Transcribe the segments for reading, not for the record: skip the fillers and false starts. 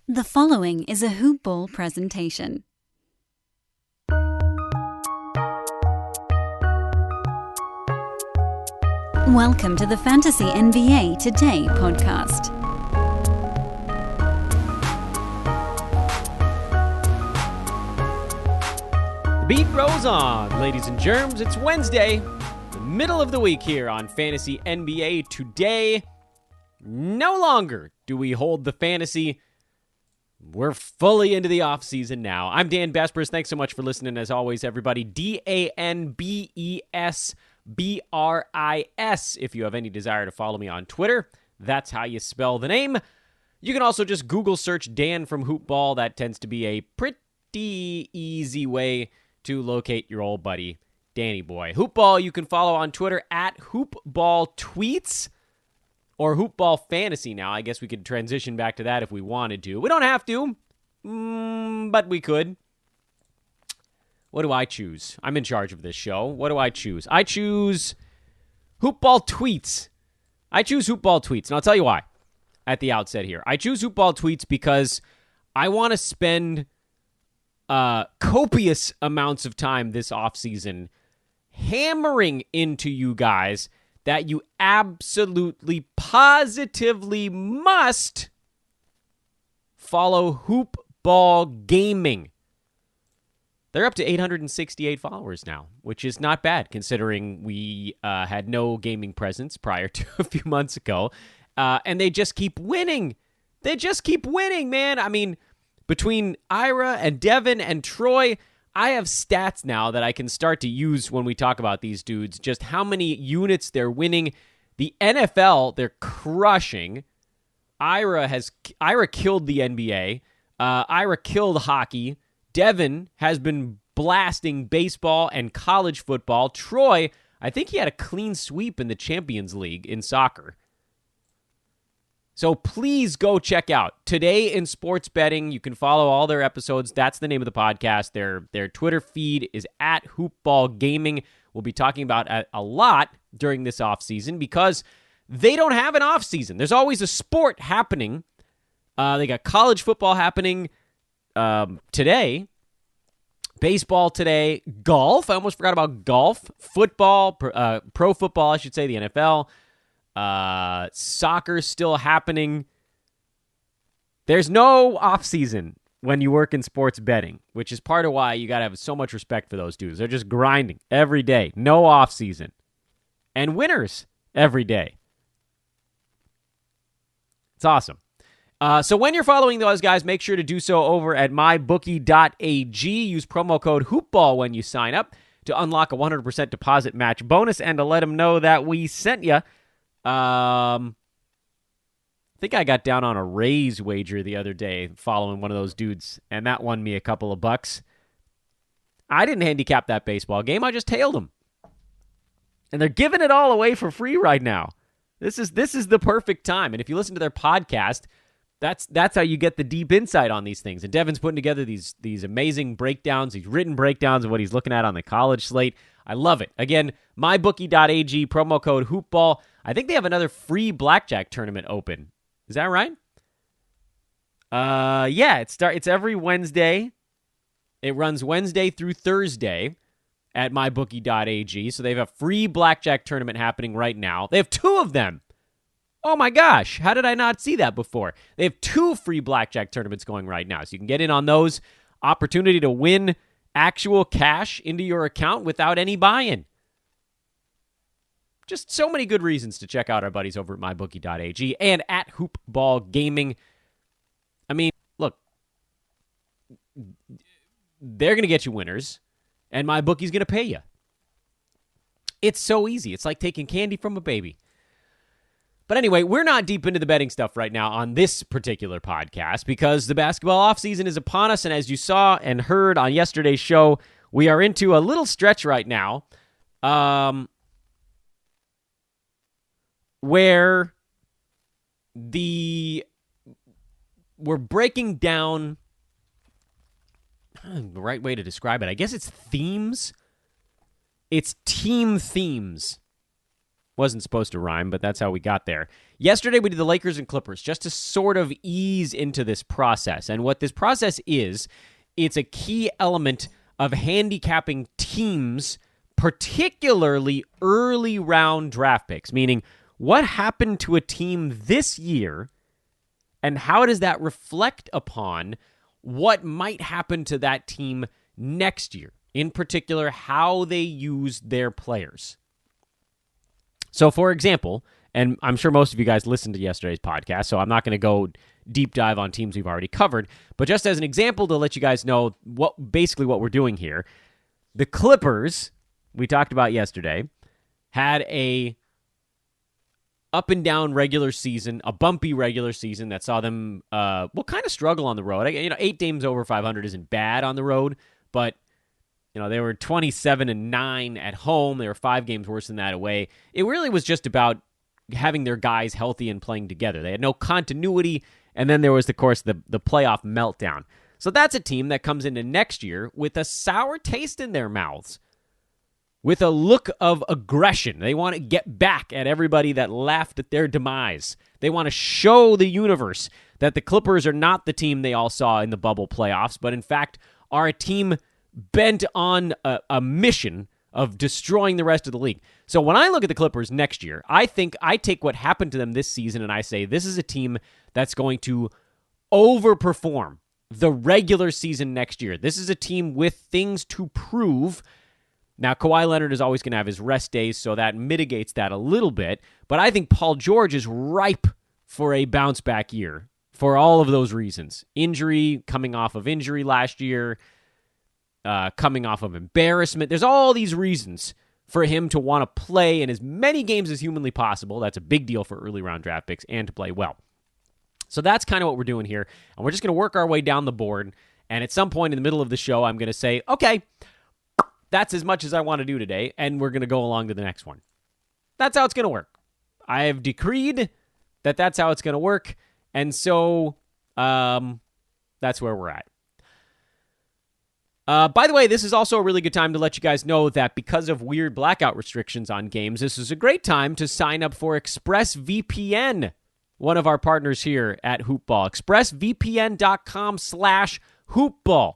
The following is a Hoop Ball presentation. Welcome to the Fantasy NBA Today podcast. The beat rolls on, ladies and germs. It's Wednesday, the middle of the week here on Fantasy NBA Today. No longer do we hold the fantasy. We're fully into the offseason now. I'm Dan Bespers. Thanks so much for listening, as always, everybody. DANBESBRIS. If you have any desire to follow me on Twitter, that's how you spell the name. You can also just Google search Dan from Hoop Ball. That tends to be a pretty easy way to locate your old buddy, Danny Boy. Hoop Ball, you can follow on Twitter at HoopBallTweets. Or Hoopball Fantasy now. I guess we could transition back to that if we wanted to. We don't have to, but we could. What do I choose? I'm in charge of this show. What do I choose? I choose Hoopball Tweets. I choose Hoopball Tweets, and I'll tell you why at the outset here. I choose Hoopball Tweets because I want to spend copious amounts of time this offseason hammering into you guys that you absolutely, positively must follow Hoop Ball Gaming. They're up to 868 followers now, which is not bad considering we had no gaming presence prior to a few months ago. And they just keep winning. They just keep winning, man. I mean, between Ira and Devin and Troy, I have stats now that I can start to use when we talk about these dudes, just how many units they're winning. The NFL, they're crushing. Ira killed the NBA. Ira killed hockey. Devin has been blasting baseball and college football. Troy, I think he had a clean sweep in the Champions League in soccer. So please go check out Today in Sports Betting. You can follow all their episodes. That's the name of the podcast. Their Twitter feed is at Hoopball Gaming. We'll be talking about a lot during this offseason because they don't have an offseason. There's always a sport happening. They got college football happening today, baseball today, golf. I almost forgot about golf, football, pro football, I should say, the NFL. Soccer's still happening. There's no off season when you work in sports betting, which is part of why you got to have so much respect for those dudes. They're just grinding every day. No off season. And winners every day. It's awesome. So when you're following those guys, make sure to do so over at mybookie.ag. Use promo code HoopBall when you sign up to unlock a 100% deposit match bonus and to let them know that we sent you. I think I got down on a Rays wager the other day following one of those dudes, and that won me a couple of bucks. I didn't handicap that baseball game. I just tailed them. And they're giving it all away for free right now. This is the perfect time. And if you listen to their podcast, that's how you get the deep insight on these things. And Devin's putting together these amazing breakdowns, these written breakdowns of what he's looking at on the college slate. I love it. Again, mybookie.ag, promo code HoopBall. I think they have another free blackjack tournament open. Is that right? Yeah, it's every Wednesday. It runs Wednesday through Thursday at mybookie.ag. So they have a free blackjack tournament happening right now. They have two of them. Oh my gosh, how did I not see that before? They have two free blackjack tournaments going right now. So you can get in on those. Opportunity to win actual cash into your account without any buy-in. Just so many good reasons to check out our buddies over at mybookie.ag and at Hoopball Gaming. I mean, look, they're going to get you winners, and MyBookie's going to pay you. It's so easy. It's like taking candy from a baby. But anyway, we're not deep into the betting stuff right now on this particular podcast because the basketball offseason is upon us, and as you saw and heard on yesterday's show, we are into a little stretch right now where we're breaking down the right way to describe it. I guess it's themes. It's team themes Wasn't supposed to rhyme, but that's how we got there. Yesterday, we did the Lakers and Clippers just to sort of ease into this process. And what this process is, it's a key element of handicapping teams, particularly early round draft picks, meaning what happened to a team this year and how does that reflect upon what might happen to that team next year? In particular, how they use their players. So, for example, and I'm sure most of you guys listened to yesterday's podcast, so I'm not going to go deep dive on teams we've already covered, but just as an example to let you guys know what we're doing here, the Clippers, we talked about yesterday, had a up and down regular season, a bumpy regular season that saw them kind of struggle on the road. 8 games over 500 isn't bad on the road, but they were 27-9 at home. They were 5 games worse than that away. It really was just about having their guys healthy and playing together. They had no continuity, and then there was, of course, the playoff meltdown. So that's a team that comes into next year with a sour taste in their mouths, with a look of aggression. They want to get back at everybody that laughed at their demise. They want to show the universe that the Clippers are not the team they all saw in the bubble playoffs, but in fact are a team bent on a mission of destroying the rest of the league. So when I look at the Clippers next year, I think I take what happened to them this season and I say this is a team that's going to overperform the regular season next year. This is a team with things to prove. Now, Kawhi Leonard is always going to have his rest days, so that mitigates that a little bit. But I think Paul George is ripe for a bounce-back year for all of those reasons. Injury, coming off of injury last year, coming off of embarrassment. There's all these reasons for him to want to play in as many games as humanly possible. That's a big deal for early round draft picks and to play well. So that's kind of what we're doing here. And we're just going to work our way down the board. And at some point in the middle of the show, I'm going to say, okay, that's as much as I want to do today. And we're going to go along to the next one. That's how it's going to work. I have decreed that that's how it's going to work. And so that's where we're at. By the way, this is also a really good time to let you guys know that because of weird blackout restrictions on games, this is a great time to sign up for ExpressVPN, one of our partners here at Hoopball. ExpressVPN.com/Hoopball.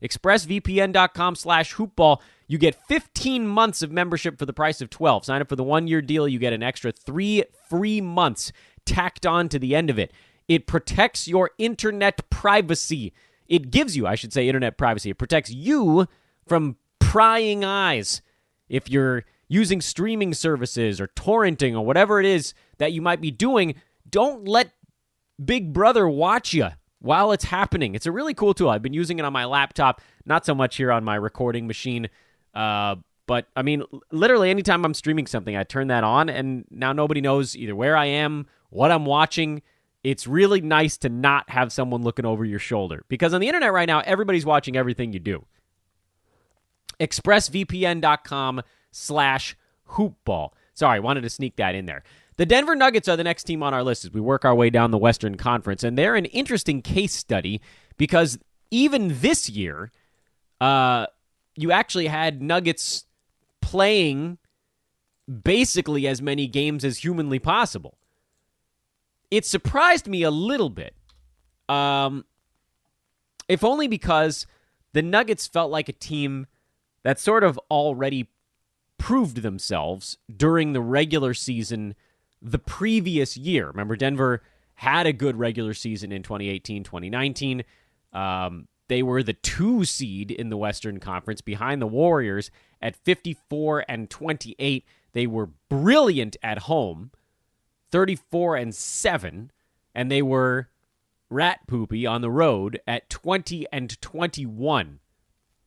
ExpressVPN.com/Hoopball. You get 15 months of membership for the price of 12. Sign up for the 1-year deal. You get an extra 3 free months tacked on to the end of it. It protects your internet privacy. It gives you, I should say, internet privacy. It protects you from prying eyes. If you're using streaming services or torrenting or whatever it is that you might be doing, don't let Big Brother watch you while it's happening. It's a really cool tool. I've been using it on my laptop, not so much here on my recording machine. But, I mean, literally anytime I'm streaming something, I turn that on, and now nobody knows either where I am, what I'm watching. It's really nice to not have someone looking over your shoulder. Because on the internet right now, everybody's watching everything you do. ExpressVPN.com/Hoopball. Sorry, wanted to sneak that in there. The Denver Nuggets are the next team on our list as we work our way down the Western Conference. And they're an interesting case study because even this year, you actually had Nuggets playing basically as many games as humanly possible. It surprised me a little bit, if only because the Nuggets felt like a team that sort of already proved themselves during the regular season the previous year. Remember, Denver had a good regular season in 2018-2019. They were the 2 seed in the Western Conference behind the Warriors at 54-28. They were brilliant at home. 34-7, and they were rat poopy on the road at 20-21.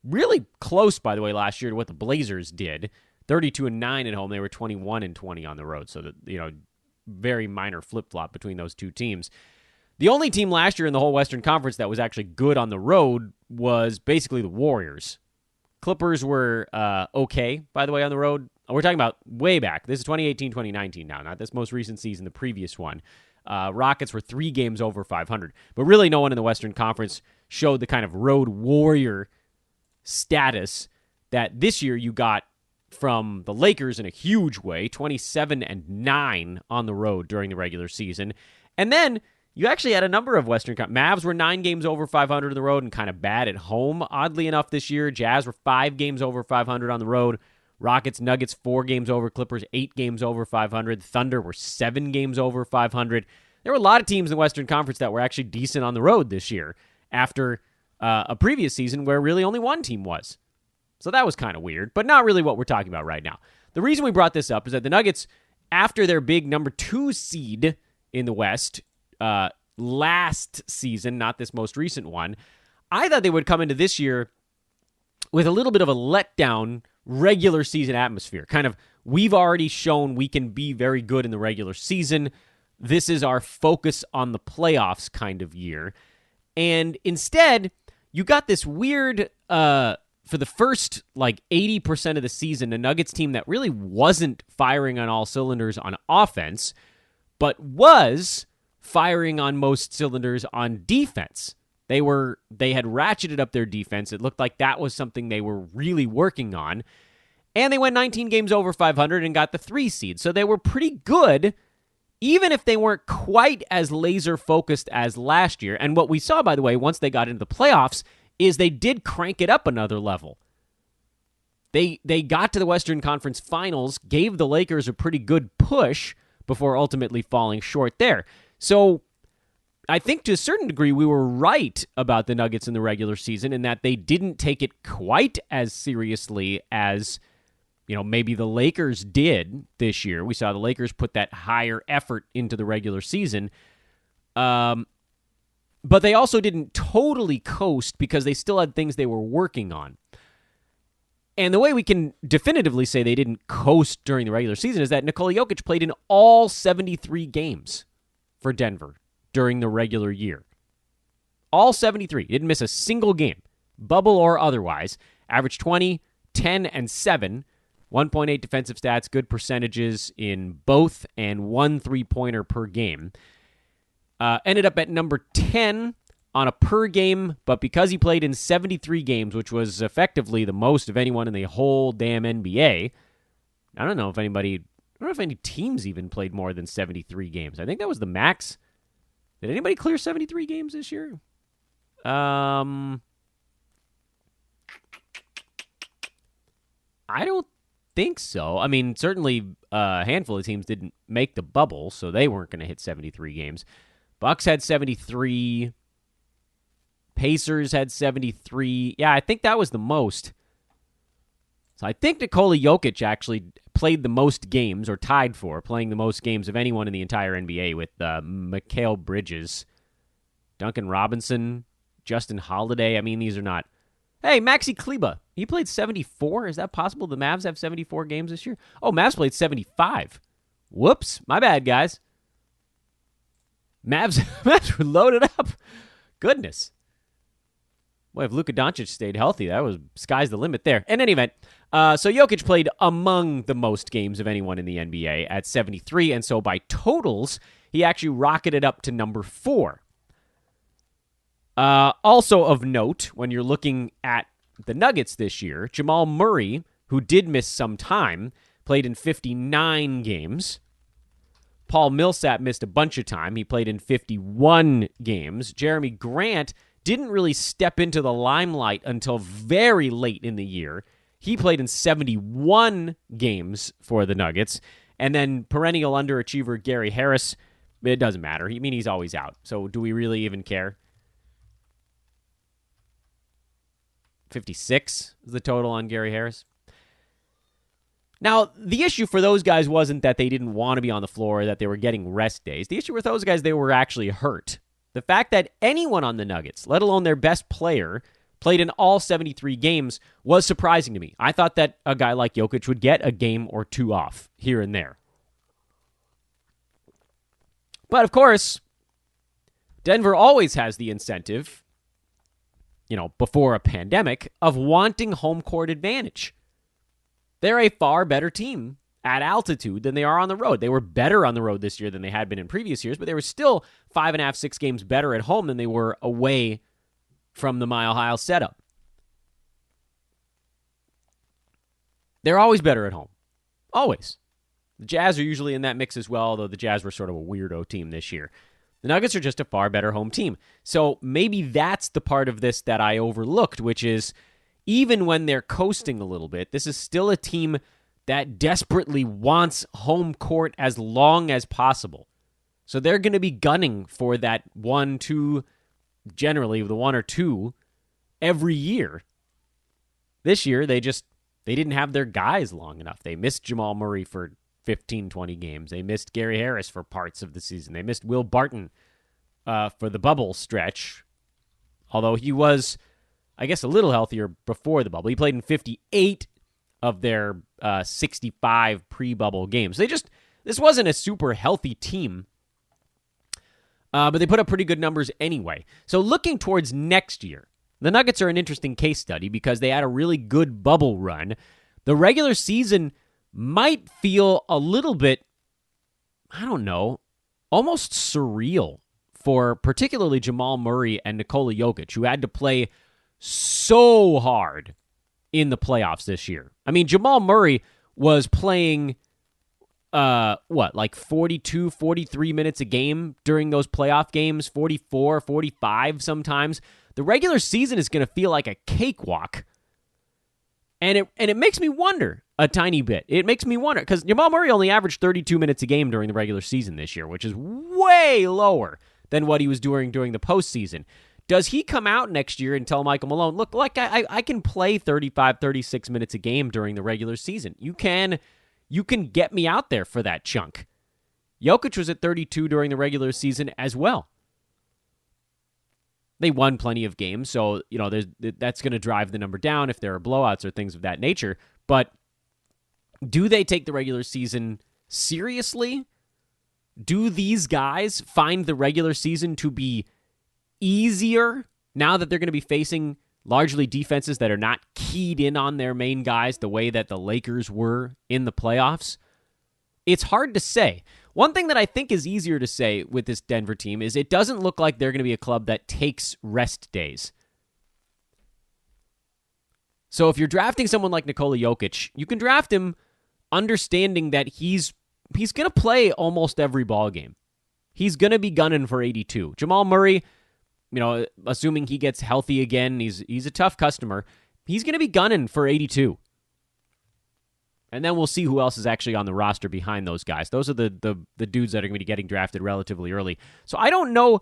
Really close, by the way, last year to what the Blazers did. 32-9 at home. They were 21-20 on the road. So that, very minor flip-flop between those two teams. The only team last year in the whole Western Conference that was actually good on the road was basically the Warriors. Clippers were okay, by the way, on the road. We're talking about way back. This is 2018-2019 now, not this most recent season, the previous one. Rockets were 3 games over 500. But really no one in the Western Conference showed the kind of road warrior status that this year you got from the Lakers in a huge way, 27-9 on the road during the regular season. And then you actually had a number of Western Mavs were 9 games over 500 on the road and kind of bad at home, oddly enough, this year. Jazz were 5 games over 500 on the road. Rockets, Nuggets, 4 games over. Clippers, 8 games over 500. Thunder were 7 games over 500. There were a lot of teams in the Western Conference that were actually decent on the road this year after a previous season where really only one team was. So that was kind of weird, but not really what we're talking about right now. The reason we brought this up is that the Nuggets, after their big number 2 seed in the West last season, not this most recent one, I thought they would come into this year with a little bit of a letdown regular season atmosphere. Kind of, we've already shown we can be very good in the regular season. This is our focus on the playoffs kind of year. And instead, you got this weird, for the first 80% of the season, a Nuggets team that really wasn't firing on all cylinders on offense, but was firing on most cylinders on defense. They had ratcheted up their defense. It looked like that was something they were really working on. And they went 19 games over 500 and got the 3 seed. So they were pretty good, even if they weren't quite as laser-focused as last year. And what we saw, by the way, once they got into the playoffs, is they did crank it up another level. They got to the Western Conference Finals, gave the Lakers a pretty good push before ultimately falling short there. So I think to a certain degree we were right about the Nuggets in the regular season in that they didn't take it quite as seriously as maybe the Lakers did this year. We saw the Lakers put that higher effort into the regular season. But they also didn't totally coast because they still had things they were working on. And the way we can definitively say they didn't coast during the regular season is that Nikola Jokic played in all 73 games for Denver during the regular year. All 73. He didn't miss a single game, bubble or otherwise. Averaged 20, 10, and 7. 1.8 defensive stats, good percentages in both, and 1 3-pointer per game. Ended up at number 10 on a per game, but because he played in 73 games, which was effectively the most of anyone in the whole damn NBA, I don't know if any teams even played more than 73 games. I think that was the max. Did anybody clear 73 games this year? I don't think so. I mean, certainly a handful of teams didn't make the bubble, so they weren't going to hit 73 games. Bucks had 73. Pacers had 73. Yeah, I think that was the most. So I think Nikola Jokic actually played the most games, or tied for playing the most games of anyone in the entire NBA with Mikal Bridges, Duncan Robinson, Justin Holiday. I mean, these are not... Hey, Maxi Kleba. He played 74? Is that possible? The Mavs have 74 games this year? Oh, Mavs played 75. Whoops. My bad, guys. Mavs were loaded up. Goodness. Boy, if Luka Doncic stayed healthy, that was sky's the limit there. In any event, so Jokic played among the most games of anyone in the NBA at 73, and so by totals, he actually rocketed up to number 4. Also of note, when you're looking at the Nuggets this year, Jamal Murray, who did miss some time, played in 59 games. Paul Millsap missed a bunch of time. He played in 51 games. Jeremy Grant didn't really step into the limelight until very late in the year. He played in 71 games for the Nuggets. And then perennial underachiever Gary Harris, it doesn't matter. He's always out. So do we really even care? 56 is the total on Gary Harris. Now, the issue for those guys wasn't that they didn't want to be on the floor, that they were getting rest days. The issue with those guys, they were actually hurt. The fact that anyone on the Nuggets, let alone their best player, played in all 73 games was surprising to me. I thought that a guy like Jokic would get a game or two off here and there. But, of course, Denver always has the incentive, before a pandemic, of wanting home court advantage. They're a far better team at altitude than they are on the road. They were better on the road this year than they had been in previous years, but they were still 5.5, 6 games better at home than they were away from the Mile High setup. they're always better at home. Always. The Jazz are usually in that mix as well, although the Jazz were sort of a weirdo team this year. The Nuggets are just a far better home team. So maybe that's the part of this that I overlooked, which is even when they're coasting a little bit, this is still a team that desperately wants home court as long as possible. So they're going to be gunning for that 1-2, generally the 1 or 2 every year. This year, they didn't have their guys long enough. They missed Jamal Murray for 15, 20 games. They missed Gary Harris for parts of the season. They missed Will Barton for the bubble stretch, although he was, I guess, a little healthier before the bubble. He played in 58 of their 65 pre-bubble games. This wasn't a super healthy team, but they put up pretty good numbers anyway. So looking towards next year, the Nuggets are an interesting case study because they had a really good bubble run. The regular season might feel a little bit, I don't know, almost surreal for particularly Jamal Murray and Nikola Jokic, who had to play so hard in the playoffs this year. I mean, Jamal Murray was playing, 42, 43 minutes a game during those playoff games, 44, 45 sometimes. The regular season is going to feel like a cakewalk. And it makes me wonder a tiny bit. It makes me wonder, because Jamal Murray only averaged 32 minutes a game during the regular season this year, which is way lower than what he was doing during the postseason. Does he come out next year and tell Michael Malone, look, like I can play 35, 36 minutes a game during the regular season. You can get me out there for that chunk. Jokic was at 32 during the regular season as well. They won plenty of games, so that's going to drive the number down if there are blowouts or things of that nature. But do they take the regular season seriously? Do these guys find the regular season to be easier now that they're going to be facing largely defenses that are not keyed in on their main guys the way that the Lakers were in the playoffs? It's hard to say. One thing that I think is easier to say with this Denver team is it doesn't look like they're going to be a club that takes rest days. So if you're drafting someone like Nikola Jokic, you can draft him understanding that he's going to play almost every ball game. He's going to be gunning for 82. Jamal Murray, assuming he gets healthy again, he's a tough customer. He's going to be gunning for 82. And then we'll see who else is actually on the roster behind those guys. Those are the dudes that are going to be getting drafted relatively early. So I don't know.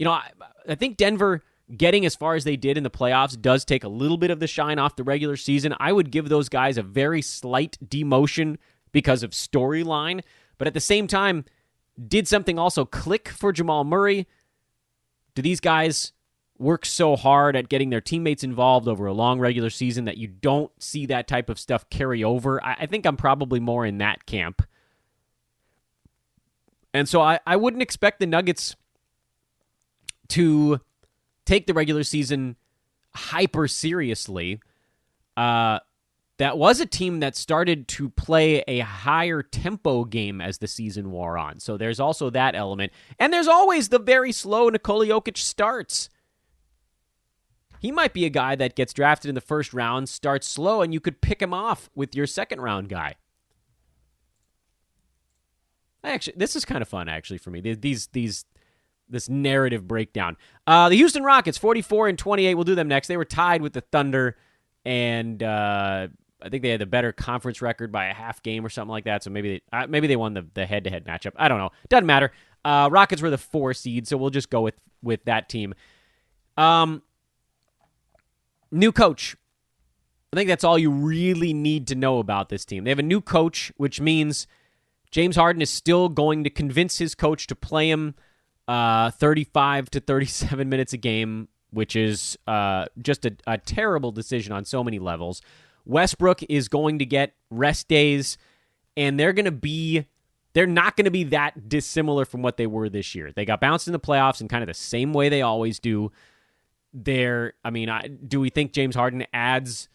I think Denver getting as far as they did in the playoffs does take a little bit of the shine off the regular season. I would give those guys a very slight demotion because of storyline. But at the same time, did something also click for Jamal Murray? Do these guys work so hard at getting their teammates involved over a long regular season that you don't see that type of stuff carry over? I think I'm probably more in that camp. And so I wouldn't expect the Nuggets to take the regular season hyper seriously. That was a team that started to play a higher tempo game as the season wore on. So there's also that element. And there's always the very slow Nikola Jokic starts. He might be a guy that gets drafted in the first round, starts slow, and you could pick him off with your second round guy. Actually, this is kind of fun, actually, for me. This narrative breakdown. The Houston Rockets, 44-28. We'll do them next. They were tied with the Thunder, and I think they had the better conference record by a half game or something like that. So maybe they won the head-to-head matchup. I don't know. Doesn't matter. Rockets were the 4 seed, so we'll just go with that team. New coach. I think that's all you really need to know about this team. They have a new coach, which means James Harden is still going to convince his coach to play him 35 to 37 minutes a game, which is just a terrible decision on so many levels. Westbrook is going to get rest days, and they're not going to be that dissimilar from what they were this year. They got bounced in the playoffs in kind of the same way they always do. Do we think James Harden adds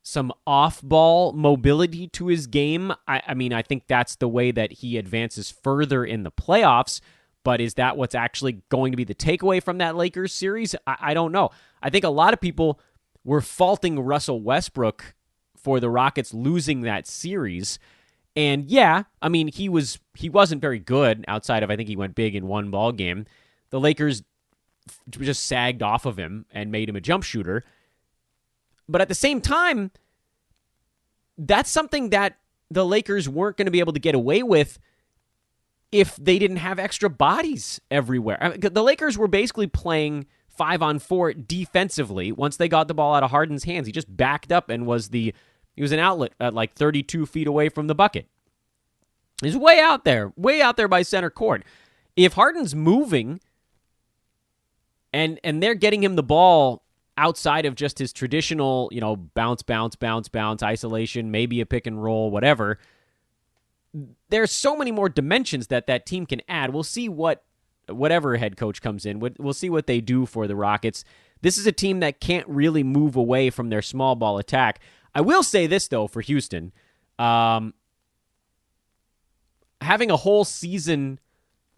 some off-ball mobility to his game? I think that's the way that he advances further in the playoffs, but is that what's actually going to be the takeaway from that Lakers series? I don't know. I think a lot of people were faulting Russell Westbrook for the Rockets losing that series. And yeah, I mean, he wasn't very good outside of, I think he went big in one ball game. The Lakers just sagged off of him and made him a jump shooter. But at the same time, that's something that the Lakers weren't going to be able to get away with if they didn't have extra bodies everywhere. I mean, the Lakers were basically playing 5-on-4 defensively once they got the ball out of Harden's hands. He just backed up and he was an outlet at like 32 feet away from the bucket. He's way out there by center court. If Harden's moving and they're getting him the ball outside of just his traditional, bounce, isolation, maybe a pick and roll, whatever, there's so many more dimensions that team can add. We'll see whatever head coach comes in. We'll see what they do for the Rockets. This is a team that can't really move away from their small ball attack. I will say this, though, for Houston. Having a whole season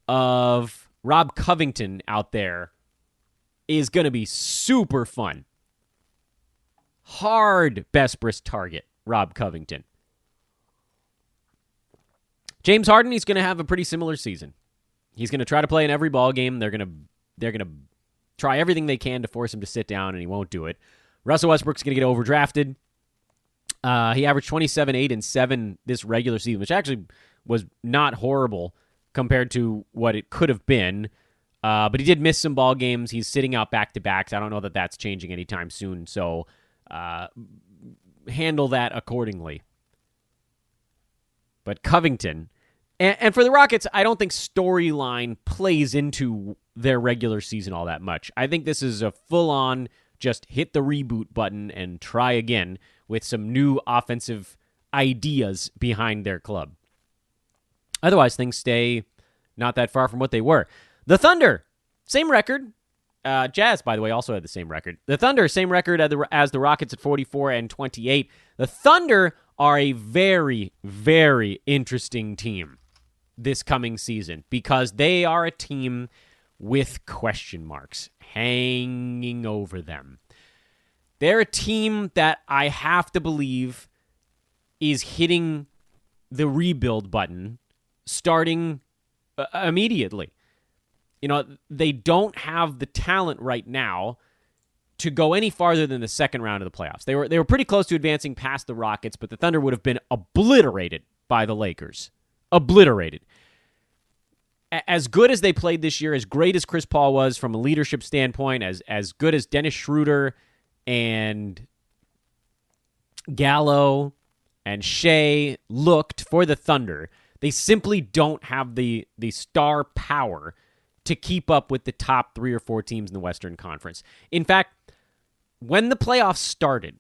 of Rob Covington out there is going to be super fun. Hard Besbris target, Rob Covington. James Harden, he's going to have a pretty similar season. He's going to try to play in every ball game. They're going to try everything they can to force him to sit down, and he won't do it. Russell Westbrook's going to get overdrafted. He averaged 27, 8, and 7 this regular season, which actually was not horrible compared to what it could have been. But he did miss some ball games. He's sitting out back-to-backs. I don't know that that's changing anytime soon, so handle that accordingly. But Covington, and for the Rockets, I don't think storyline plays into their regular season all that much. I think this is a full-on just hit the reboot button and try again with some new offensive ideas behind their club. Otherwise, things stay not that far from what they were. The Thunder, same record. Jazz, by the way, also had the same record. The Thunder, same record as the Rockets at 44-28. The Thunder are a very, very interesting team this coming season because they are a team with question marks hanging over them. They're a team that I have to believe is hitting the rebuild button starting immediately. They don't have the talent right now to go any farther than the second round of the playoffs. They were pretty close to advancing past the Rockets, but the Thunder would have been obliterated by the Lakers. Obliterated. As good as they played this year, as great as Chris Paul was from a leadership standpoint, as good as Dennis Schruter and Gallo and Shea looked for the Thunder, they simply don't have the star power to keep up with the top 3 or 4 teams in the Western Conference. In fact, when the playoffs started,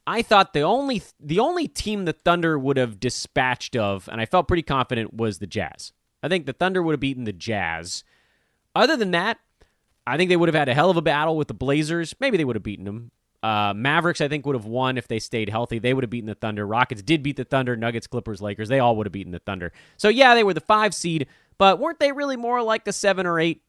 I thought the only team the Thunder would have dispatched of, and I felt pretty confident, was the Jazz. I think the Thunder would have beaten the Jazz. Other than that, I think they would have had a hell of a battle with the Blazers. Maybe they would have beaten them. Mavericks, I think, would have won if they stayed healthy. They would have beaten the Thunder. Rockets did beat the Thunder. Nuggets, Clippers, Lakers, they all would have beaten the Thunder. So yeah, they were the 5 seed, but weren't they really more like the 7 or 8?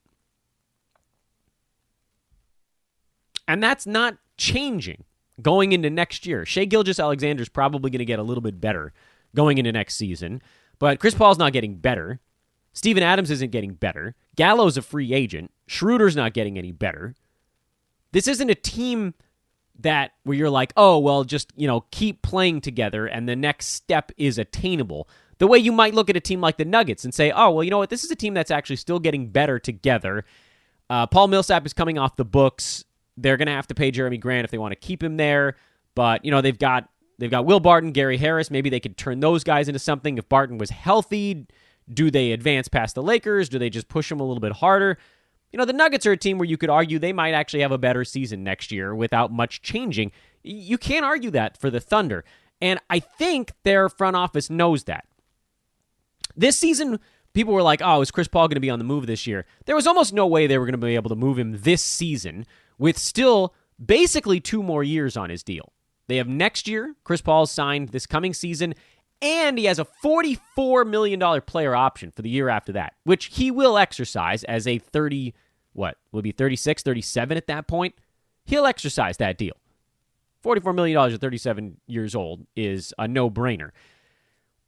And that's not changing going into next year. Shai Gilgeous-Alexander's probably going to get a little bit better going into next season, but Chris Paul's not getting better. Steven Adams isn't getting better. Gallo's a free agent. Schroeder's not getting any better. This isn't a team where you're like, oh, well, just, keep playing together and the next step is attainable. The way you might look at a team like the Nuggets and say, oh, well, you know what? This is a team that's actually still getting better together. Paul Millsap is coming off the books. They're going to have to pay Jeremy Grant if they want to keep him there. But, they've got Will Barton, Gary Harris. Maybe they could turn those guys into something. If Barton was healthy, do they advance past the Lakers? Do they just push them a little bit harder? The Nuggets are a team where you could argue they might actually have a better season next year without much changing. You can't argue that for the Thunder. And I think their front office knows that. This season, people were like, oh, is Chris Paul going to be on the move this year? There was almost no way they were going to be able to move him this season with still basically 2 more years on his deal. They have next year. Chris Paul's signed this coming season. And he has a $44 million player option for the year after that, which he will exercise as a 36, 37 at that point. He'll exercise that deal. $44 million at 37 years old is a no-brainer.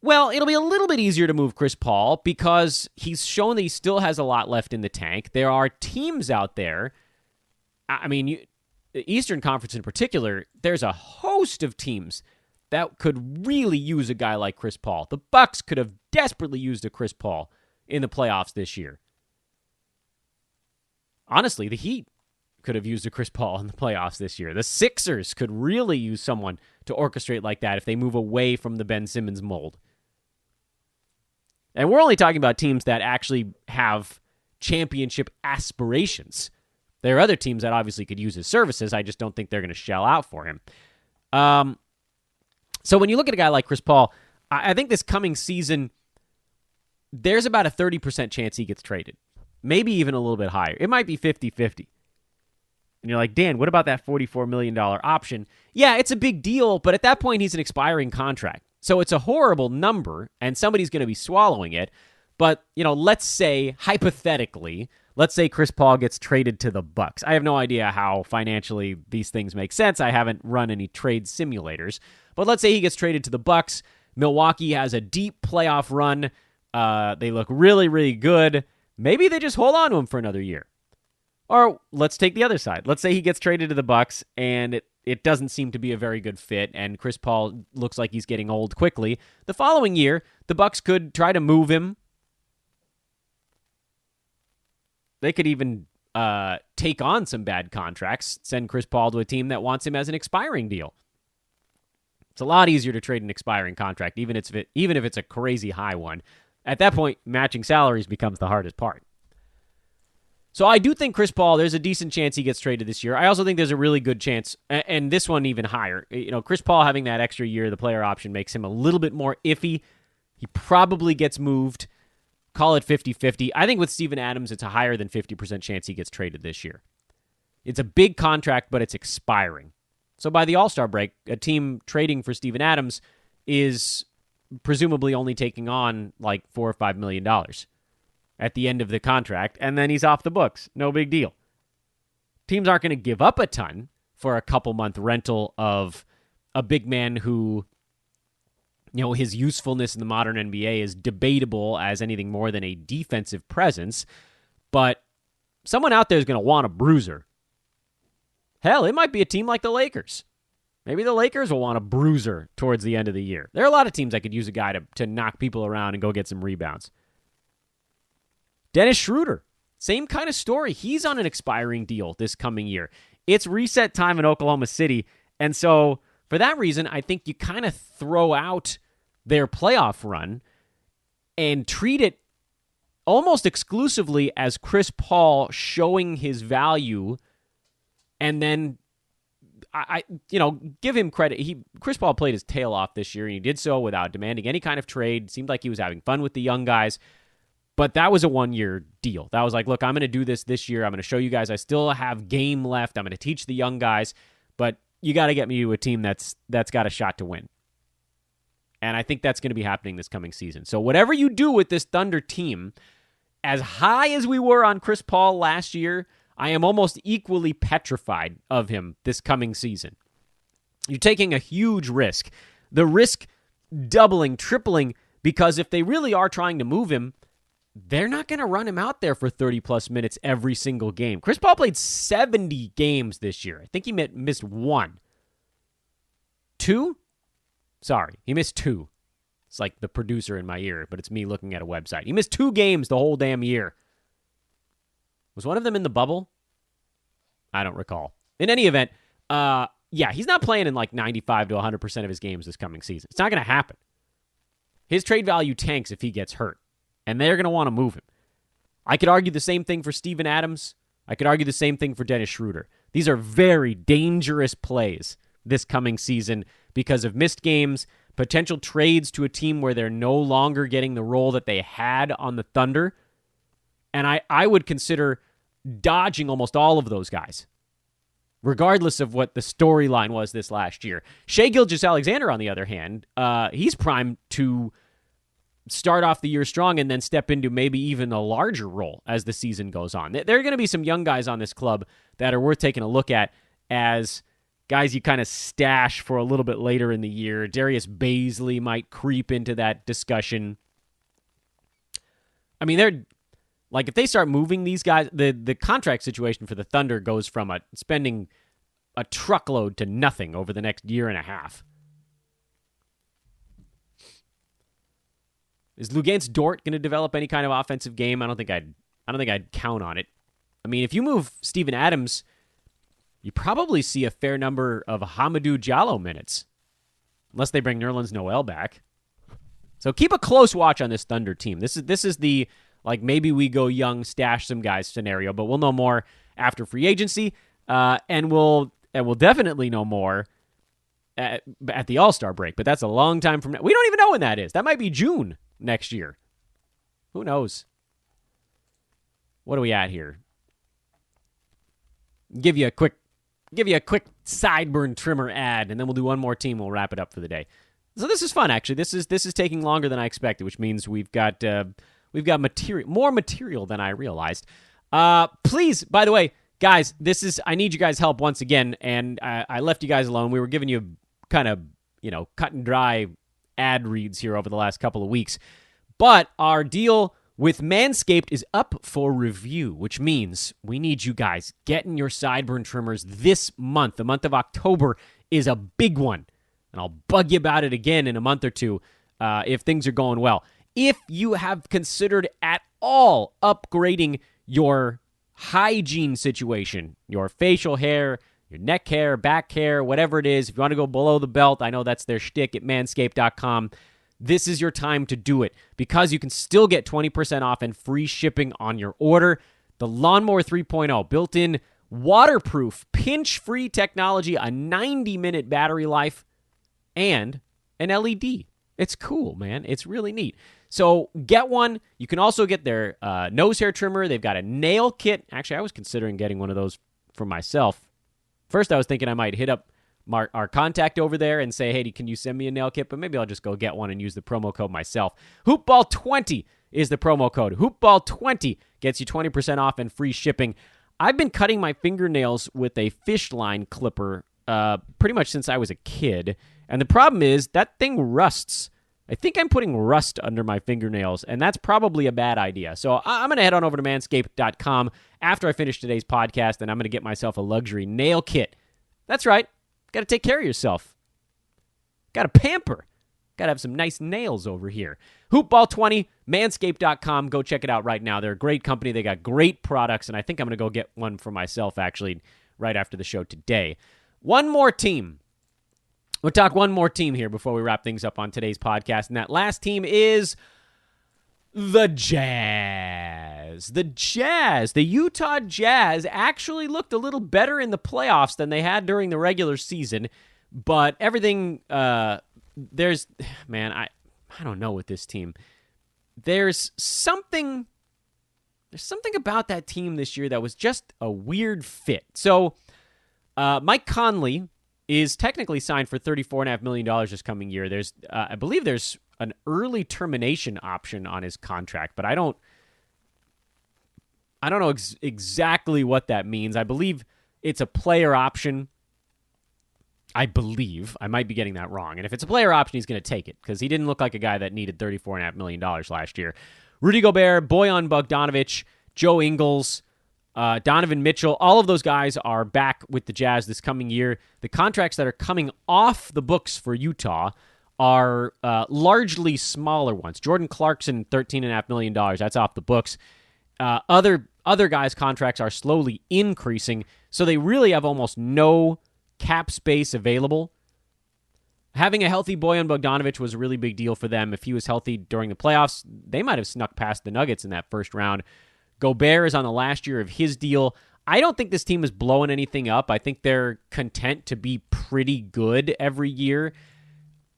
Well, it'll be a little bit easier to move Chris Paul because he's shown that he still has a lot left in the tank. There are teams out there. I mean, the Eastern Conference in particular, there's a host of teams that could really use a guy like Chris Paul. The Bucks could have desperately used a Chris Paul in the playoffs this year. Honestly, the Heat could have used a Chris Paul in the playoffs this year. The Sixers could really use someone to orchestrate like that if they move away from the Ben Simmons mold. And we're only talking about teams that actually have championship aspirations. There are other teams that obviously could use his services. I just don't think they're going to shell out for him. So when you look at a guy like Chris Paul, I think this coming season, there's about a 30% chance he gets traded. Maybe even a little bit higher. It might be 50-50. And you're like, Dan, what about that $44 million option? Yeah, it's a big deal, but at that point, he's an expiring contract. So it's a horrible number, and somebody's going to be swallowing it. But, let's say, hypothetically, let's say Chris Paul gets traded to the Bucks. I have no idea how financially these things make sense. I haven't run any trade simulators. But let's say he gets traded to the Bucks. Milwaukee has a deep playoff run. They look really, really good. Maybe they just hold on to him for another year. Or let's take the other side. Let's say he gets traded to the Bucks, and it doesn't seem to be a very good fit, and Chris Paul looks like he's getting old quickly. The following year, the Bucks could try to move him. They could even take on some bad contracts, send Chris Paul to a team that wants him as an expiring deal. It's a lot easier to trade an expiring contract, even if it's a crazy high one. At that point, matching salaries becomes the hardest part. So I do think Chris Paul, there's a decent chance he gets traded this year. I also think there's a really good chance, and this one even higher. Chris Paul having that extra year, the player option, makes him a little bit more iffy. He probably gets moved. Call it 50-50. I think with Steven Adams, it's a higher than 50% chance he gets traded this year. It's a big contract, but it's expiring. So by the All-Star break, a team trading for Steven Adams is presumably only taking on like $4 or $5 million at the end of the contract, and then he's off the books. No big deal. Teams aren't going to give up a ton for a couple-month rental of a big man who, his usefulness in the modern NBA is debatable as anything more than a defensive presence, but someone out there is going to want a bruiser. Hell, it might be a team like the Lakers. Maybe the Lakers will want a bruiser towards the end of the year. There are a lot of teams that could use a guy to knock people around and go get some rebounds. Dennis Schruter, same kind of story. He's on an expiring deal this coming year. It's reset time in Oklahoma City, and so for that reason, I think you kind of throw out their playoff run and treat it almost exclusively as Chris Paul showing his value, and then I give him credit. Chris Paul played his tail off this year, and he did so without demanding any kind of trade. Seemed like he was having fun with the young guys. But that was a one-year deal. That was like, look, I'm going to do this year. I'm going to show you guys I still have game left. I'm going to teach the young guys. But you got to get me to a team that's got a shot to win. And I think that's going to be happening this coming season. So whatever you do with this Thunder team, as high as we were on Chris Paul last year, I am almost equally petrified of him this coming season. You're taking a huge risk. The risk doubling, tripling, because if they really are trying to move him, they're not going to run him out there for 30-plus minutes every single game. Chris Paul played 70 games this year. I think he missed one. Two? Sorry, he missed two. It's like the producer in my ear, but it's me looking at a website. He missed 2 games the whole damn year. Was one of them in the bubble? I don't recall. In any event, he's not playing in like 95 to 100% of his games this coming season. It's not going to happen. His trade value tanks if he gets hurt. And they're going to want to move him. I could argue the same thing for Steven Adams. I could argue the same thing for Dennis Schroter. These are very dangerous plays this coming season because of missed games, potential trades to a team where they're no longer getting the role that they had on the Thunder. And I would consider dodging almost all of those guys, regardless of what the storyline was this last year. Shai Gilgeous-Alexander, on the other hand, he's primed to start off the year strong and then step into maybe even a larger role as the season goes on. There are going to be some young guys on this club that are worth taking a look at as guys you kind of stash for a little bit later in the year. Darius Baisley might creep into that discussion. I mean, they're like, if they start moving these guys, the contract situation for the Thunder goes from spending a truckload to nothing over the next year and a half. Is Luguentz Dort going to develop any kind of offensive game? I don't think I'd count on it. I mean, if you move Steven Adams, you probably see a fair number of Hamidou Diallo minutes, unless they bring Nerlens Noel back. So keep a close watch on this Thunder team. This is the, like, maybe we go young, stash some guys scenario, but we'll know more after free agency, and we'll definitely know more at the All-Star break. But that's a long time from now. We don't even know when that is. That might be June next year. Who knows? What are we at here? Give you a quick sideburn trimmer ad, and then we'll do one more team. We'll wrap it up for the day. So this is fun, actually. This is taking longer than I expected, which means we've got more material than I realized. Please, by the way, guys, I need you guys' help once again, and I left you guys alone. We were giving you kind of, cut and dry ad reads here over the last couple of weeks. But our deal with Manscaped is up for review, which means we need you guys getting your sideburn trimmers this month. The month of October is a big one, and I'll bug you about it again in a month or two if things are going well. If you have considered at all upgrading your hygiene situation, your facial hair, your neck hair, back hair, whatever it is, if you want to go below the belt, I know that's their shtick at manscaped.com. This is your time to do it because you can still get 20% off and free shipping on your order. The Lawnmower 3.0, built-in waterproof, pinch-free technology, a 90-minute battery life, and an LED. It's cool, man. It's really neat. So get one. You can also get their nose hair trimmer. They've got a nail kit. Actually, I was considering getting one of those for myself. First, I was thinking I might hit up our contact over there and say, hey, can you send me a nail kit? But maybe I'll just go get one and use the promo code myself. Hoopball20 is the promo code. Hoopball20 gets you 20% off and free shipping. I've been cutting my fingernails with a fish line clipper pretty much since I was a kid. And the problem is that thing rusts. I think I'm putting rust under my fingernails, and that's probably a bad idea. So I'm going to head on over to manscaped.com after I finish today's podcast, and I'm going to get myself a luxury nail kit. That's right. Got to take care of yourself. Got to pamper. Got to have some nice nails over here. Hoopball20, manscaped.com. Go check it out right now. They're a great company. They got great products, and I think I'm going to go get one for myself, actually, right after the show today. One more team. We'll talk one more team here before we wrap things up on today's podcast, and that last team is the Jazz. The Utah Jazz actually looked a little better in the playoffs than they had during the regular season, but everything, I don't know with this team. There's something about that team this year that was just a weird fit. So, Mike Conley is technically signed for $34.5 million this coming year. I believe there's an early termination option on his contract, but I don't know exactly what that means. I believe it's a player option. I believe. I might be getting that wrong. And if it's a player option, he's going to take it because he didn't look like a guy that needed $34.5 million last year. Rudy Gobert, Bojan Bogdanovic, Joe Ingles, Donovan Mitchell, all of those guys are back with the Jazz this coming year. The contracts that are coming off the books for Utah are largely smaller ones. Jordan Clarkson, $13.5 million. That's off the books. Other guys' contracts are slowly increasing, so they really have almost no cap space available. Having a healthy Bojan Bogdanovic was a really big deal for them. If he was healthy during the playoffs, they might have snuck past the Nuggets in that first round. Gobert is on the last year of his deal. I don't think this team is blowing anything up. I think they're content to be pretty good every year.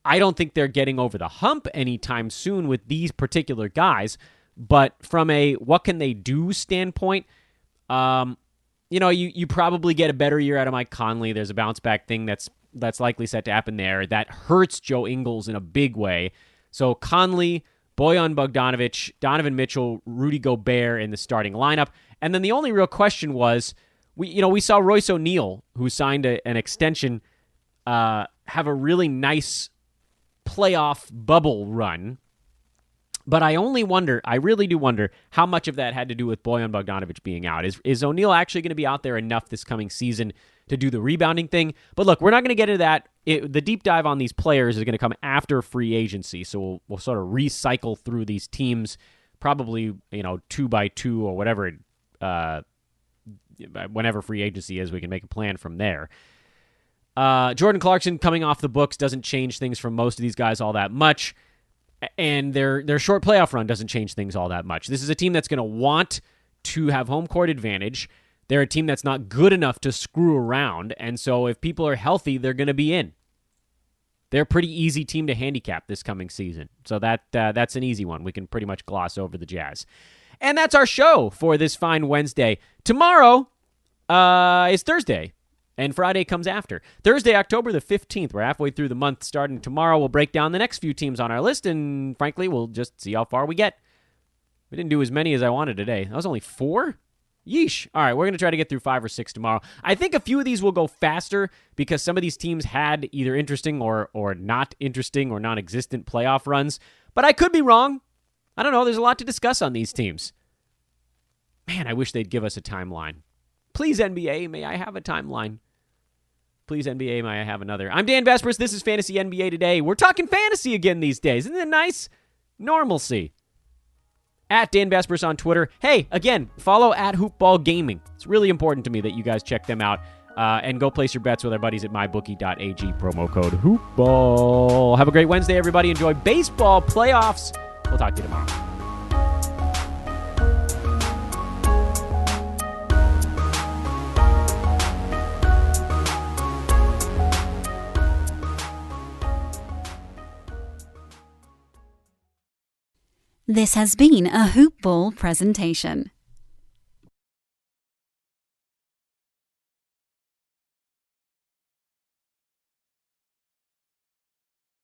I don't think they're getting over the hump anytime soon with these particular guys. But from a what can they do standpoint, you probably get a better year out of Mike Conley. There's a bounce back thing that's likely set to happen there. That hurts Joe Ingles in a big way. So Conley, Bojan Bogdanovic, Donovan Mitchell, Rudy Gobert in the starting lineup. And then the only real question was We saw Royce O'Neal, who signed an extension, have a really nice playoff bubble run. But I really do wonder how much of that had to do with Bojan Bogdanovic being out. Is O'Neal actually going to be out there enough this coming season to do the rebounding thing? But look, we're not going to get into that. The deep dive on these players is going to come after free agency, so we'll sort of recycle through these teams, probably 2 by 2 or whatever. Whenever free agency is, we can make a plan from there. Jordan Clarkson coming off the books doesn't change things for most of these guys all that much. And their short playoff run doesn't change things all that much. This is a team that's going to want to have home court advantage. They're a team that's not good enough to screw around. And so if people are healthy, they're going to be in. They're a pretty easy team to handicap this coming season. So that's an easy one. We can pretty much gloss over the Jazz. And that's our show for this fine Wednesday. Tomorrow is Thursday. And Friday comes after. Thursday, October the 15th. We're halfway through the month. Starting tomorrow, we'll break down the next few teams on our list, and frankly, we'll just see how far we get. We didn't do as many as I wanted today. That was only 4? Yeesh. All right, we're going to try to get through 5 or 6 tomorrow. I think a few of these will go faster because some of these teams had either interesting or not interesting or non-existent playoff runs. But I could be wrong. I don't know. There's a lot to discuss on these teams. Man, I wish they'd give us a timeline. Please, NBA, may I have a timeline? Please, NBA, may I have another? I'm Dan Vespers. This is Fantasy NBA Today. We're talking fantasy again these days. Isn't it nice? Normalcy. At Dan Vespers on Twitter. Hey, again, follow at Hoopball Gaming. It's really important to me that you guys check them out. And go place your bets with our buddies at mybookie.ag. Promo code Hoopball. Have a great Wednesday, everybody. Enjoy baseball playoffs. We'll talk to you tomorrow. This has been a Hoop Ball presentation.